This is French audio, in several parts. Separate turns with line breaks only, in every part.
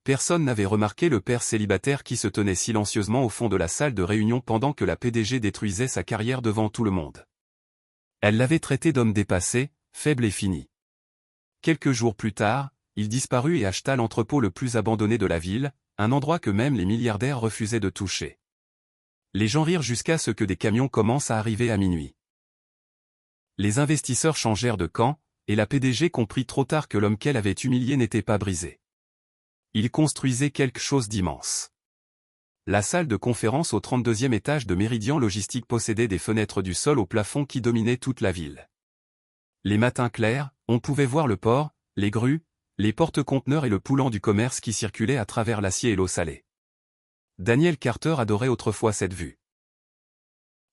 Personne n'avait remarqué le père célibataire qui se tenait silencieusement au fond de la salle de réunion pendant que la PDG détruisait sa carrière devant tout le monde. Elle l'avait traité d'homme dépassé, faible et fini. Quelques jours plus tard, il disparut et acheta l'entrepôt le plus abandonné de la ville, un endroit que même les milliardaires refusaient de toucher. Les gens rirent jusqu'à ce que des camions commencent à arriver à minuit. Les investisseurs changèrent de camp, et la PDG comprit trop tard que l'homme qu'elle avait humilié n'était pas brisé. Il construisait quelque chose d'immense. La salle de conférence au 32e étage de Meridian Logistique possédait des fenêtres du sol au plafond qui dominaient toute la ville. Les matins clairs, on pouvait voir le port, les grues, les porte-conteneurs et le poulant du commerce qui circulaient à travers l'acier et l'eau salée. Daniel Carter adorait autrefois cette vue.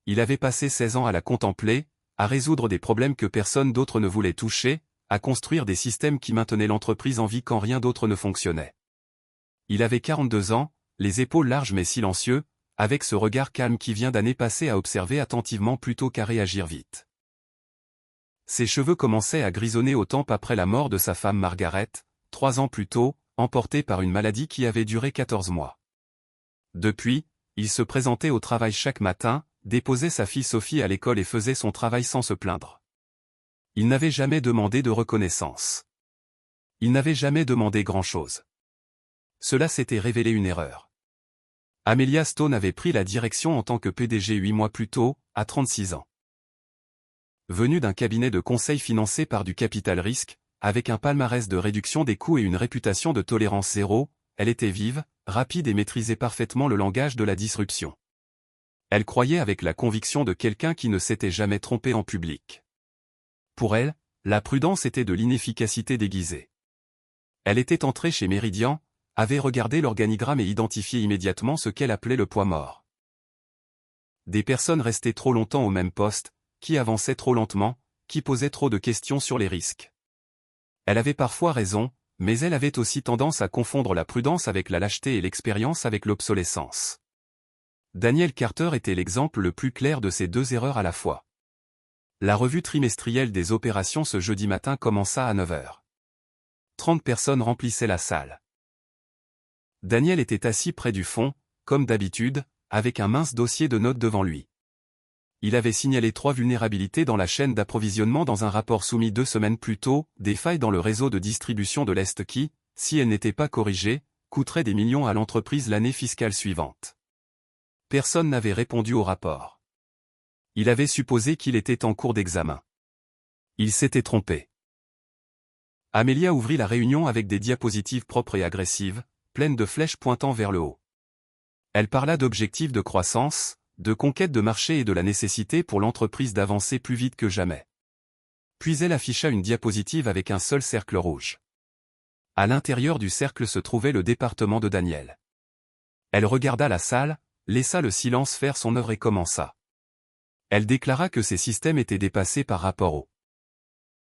Il avait passé 16 ans à la contempler, à résoudre des problèmes que personne d'autre ne voulait toucher, à construire des systèmes qui maintenaient l'entreprise en vie quand rien d'autre ne fonctionnait. Il avait 42 ans, les épaules larges mais silencieux, avec ce regard calme qui vient d'années passées à observer attentivement plutôt qu'à réagir vite. Ses cheveux commençaient à grisonner au temple après la mort de sa femme Margaret, 3 ans plus tôt, emportée par une maladie qui avait duré 14 mois. Depuis, il se présentait au travail chaque matin, déposait sa fille Sophie à l'école et faisait son travail sans se plaindre. Il n'avait jamais demandé de reconnaissance. Il n'avait jamais demandé grand-chose. Cela s'était révélé une erreur. Amelia Stone avait pris la direction en tant que PDG 8 mois plus tôt, à 36 ans. Venue d'un cabinet de conseil financé par du capital risque, avec un palmarès de réduction des coûts et une réputation de tolérance zéro, elle était vive, rapide et maîtrisait parfaitement le langage de la disruption. Elle croyait avec la conviction de quelqu'un qui ne s'était jamais trompé en public. Pour elle, la prudence était de l'inefficacité déguisée. Elle était entrée chez Meridian, avait regardé l'organigramme et identifié immédiatement ce qu'elle appelait le poids mort. Des personnes restaient trop longtemps au même poste, qui avançaient trop lentement, qui posaient trop de questions sur les risques. Elle avait parfois raison, mais elle avait aussi tendance à confondre la prudence avec la lâcheté et l'expérience avec l'obsolescence. Daniel Carter était l'exemple le plus clair de ces deux erreurs à la fois. La revue trimestrielle des opérations ce jeudi matin commença à 9 h. 30 personnes remplissaient la salle. Daniel était assis près du fond, comme d'habitude, avec un mince dossier de notes devant lui. Il avait signalé 3 vulnérabilités dans la chaîne d'approvisionnement dans un rapport soumis 2 semaines plus tôt, des failles dans le réseau de distribution de l'Est qui, si elles n'étaient pas corrigées, coûteraient des millions à l'entreprise l'année fiscale suivante. Personne n'avait répondu au rapport. Il avait supposé qu'il était en cours d'examen. Il s'était trompé. Amelia ouvrit la réunion avec des diapositives propres et agressives, pleines de flèches pointant vers le haut. Elle parla d'objectifs de croissance, de conquête de marché et de la nécessité pour l'entreprise d'avancer plus vite que jamais. Puis elle afficha une diapositive avec un seul cercle rouge. À l'intérieur du cercle se trouvait le département de Daniel. Elle regarda la salle, laissa le silence faire son œuvre et commença. Elle déclara que ses systèmes étaient dépassés par rapport au